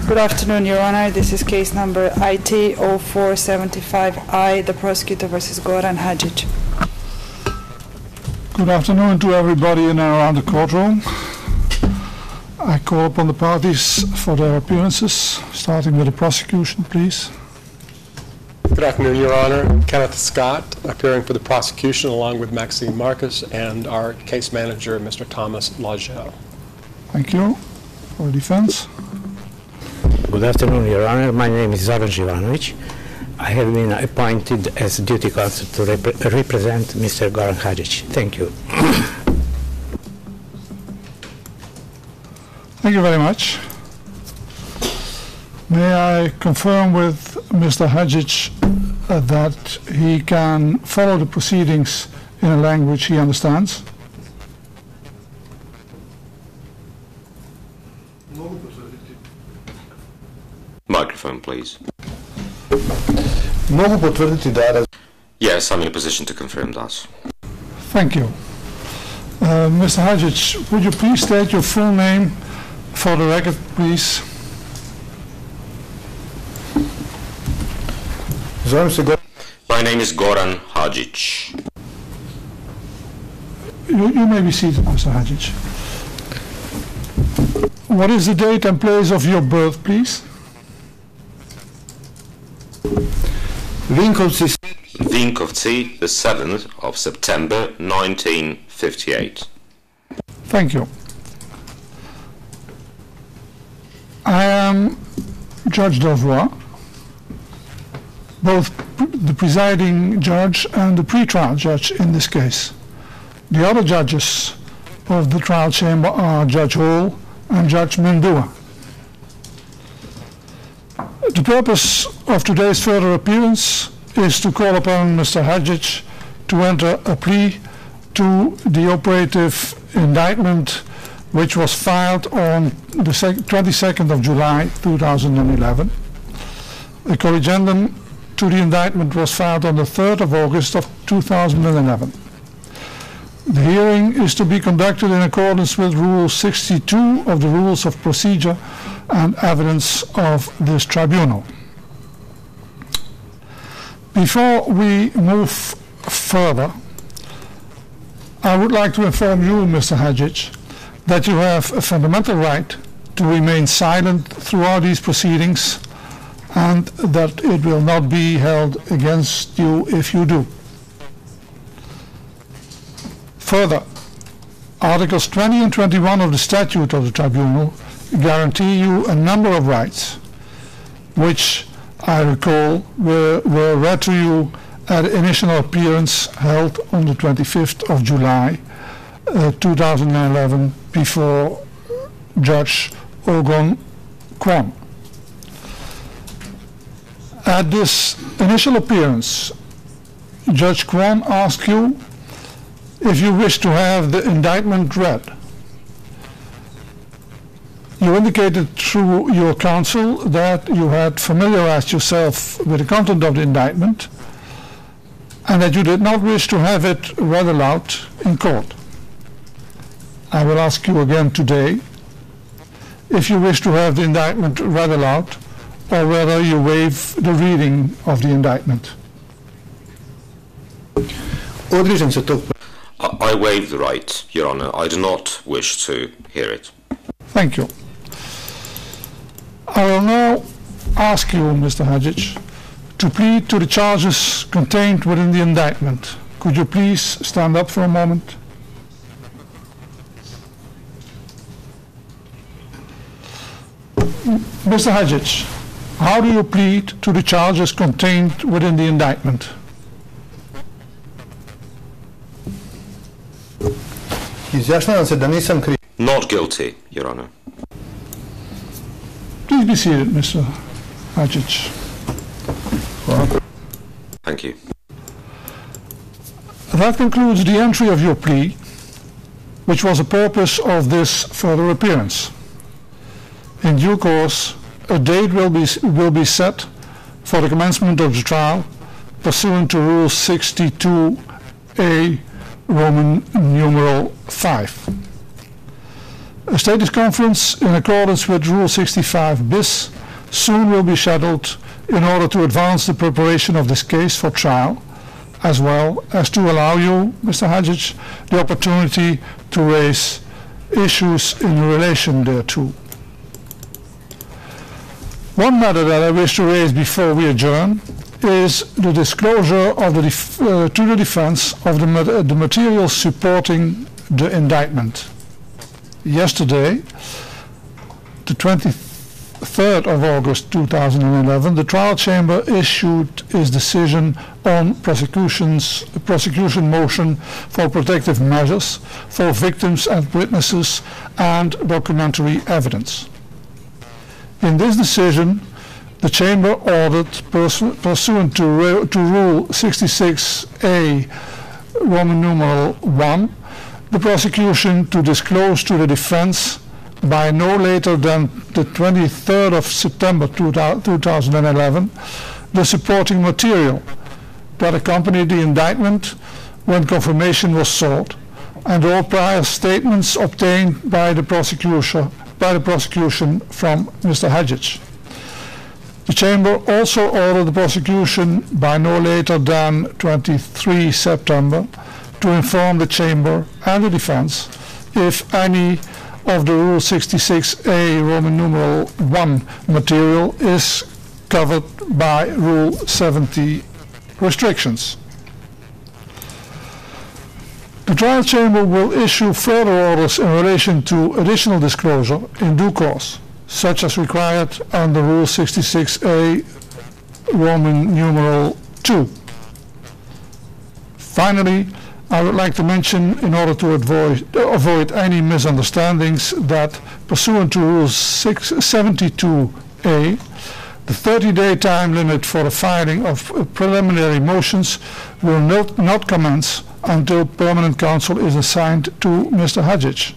Good afternoon, Your Honor. This is case number IT 0475I, the prosecutor versus Goran Hadžić. Good afternoon to everybody in and around the courtroom. I call upon the parties for their appearances, starting with the prosecution, please. Good afternoon, Your Honor. Kenneth Scott, appearing for the prosecution along with Maxine Marcus and our case manager, Mr. Thomas Lagel. Thank you. For defense. Good afternoon, Your Honor. My name is Zoran Živanović. I have been appointed as duty counsel to represent Mr. Goran Hadžić. Thank you. Thank you very much. May I confirm with Mr. Hadžić that he can follow the proceedings in a language he understands? Microphone, please. Yes, I'm in a position to confirm that. Thank you. Mr. Hadžić, would you please state your full name for the record, please? My name is Goran Hadžić. You may be seated, Mr. Hadžić. What is the date and place of your birth, please? Vinkovci, the 7th of September, 1958. Thank you. I am Judge Delvoye, both the presiding judge and the pre-trial judge in this case. The other judges of the trial chamber are Judge Hall and Judge Mendua. The purpose of today's further appearance is to call upon Mr. Hadžić to enter a plea to the operative indictment which was filed on the 22nd of July 2011. A corrigendum to the indictment was filed on the 3rd of August of 2011. The hearing is to be conducted in accordance with Rule 62 of the Rules of Procedure and Evidence of this tribunal. Before we move further, I would like to inform you, Mr. Hadžić, that you have a fundamental right to remain silent throughout these proceedings and that it will not be held against you if you do. Further, Articles 20 and 21 of the Statute of the Tribunal guarantee you a number of rights, which I recall were read to you at the initial appearance held on the 25th of July 2011 before Judge Ogon Kwon. At this initial appearance, Judge Kwon asked you if you wish to have the indictment read. You indicated through your counsel that you had familiarized yourself with the content of the indictment and that you did not wish to have it read aloud in court. I will ask you again today if you wish to have the indictment read aloud or whether you waive the reading of the indictment. I waive the right, Your Honor. I do not wish to hear it. Thank you. I will now ask you, Mr. Hadžić, to plead to the charges contained within the indictment. Could you please stand up for a moment? Mr. Hadžić, how do you plead to the charges contained within the indictment? Not guilty, Your Honor. Please be seated, Mr. Hadžić. Thank you. That concludes the entry of your plea, which was the purpose of this further appearance. In due course, a date will be set for the commencement of the trial pursuant to Rule 62A, Roman numeral 5. A status conference in accordance with Rule 65 bis soon will be scheduled in order to advance the preparation of this case for trial, as well as to allow you, Mr. Hadžić, the opportunity to raise issues in relation thereto. One matter that I wish to raise before we adjourn is the disclosure of to the defense of the material supporting the indictment. Yesterday, the 23rd of August 2011, the trial chamber issued its decision on prosecution motion for protective measures for victims and witnesses and documentary evidence. In this decision, the chamber ordered, pursuant to Rule 66A, Roman numeral 1, the prosecution to disclose to the defense by no later than the 23rd of September 2011 the supporting material that accompanied the indictment when confirmation was sought, and all prior statements obtained by the prosecution from Mr. Hadžić. The chamber also ordered the prosecution by no later than 23 September to inform the chamber and the defense if any of the Rule 66A Roman numeral 1 material is covered by Rule 70 restrictions. The trial chamber will issue further orders in relation to additional disclosure in due course, such as required under Rule 66A Roman numeral 2. Finally, I would like to mention, in order to avoid any misunderstandings, that pursuant to Rule 72A, the 30-day time limit for the filing of preliminary motions will not commence until permanent counsel is assigned to Mr. Hadžić.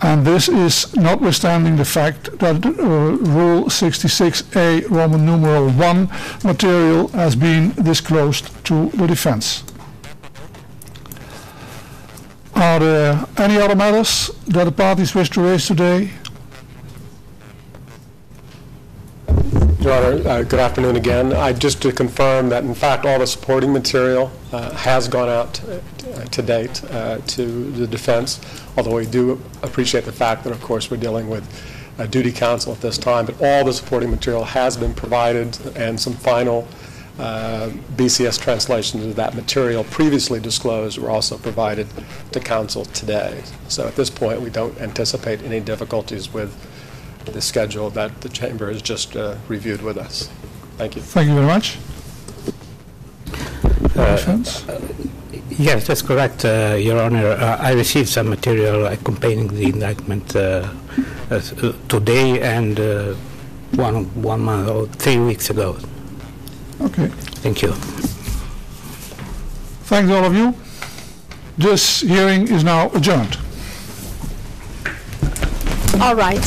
And this is notwithstanding the fact that Rule 66A Roman numeral 1 material has been disclosed to the defense. Are there any other matters that the parties wish to raise today? Your Honor, good afternoon again. Just to confirm that, in fact, all the supporting material has gone out to date to the defense, although we do appreciate the fact that, of course, we're dealing with duty counsel at this time, but all the supporting material has been provided, and some final BCS translations of that material previously disclosed were also provided to counsel today. So at this point, we don't anticipate any difficulties with the schedule that the chamber has just reviewed with us. Thank you. Thank you very much. Yes, that's correct, Your Honor. I received some material accompanying the indictment today and 1 month or 3 weeks ago. Okay. Thank you. Thanks all of you. This hearing is now adjourned. All right.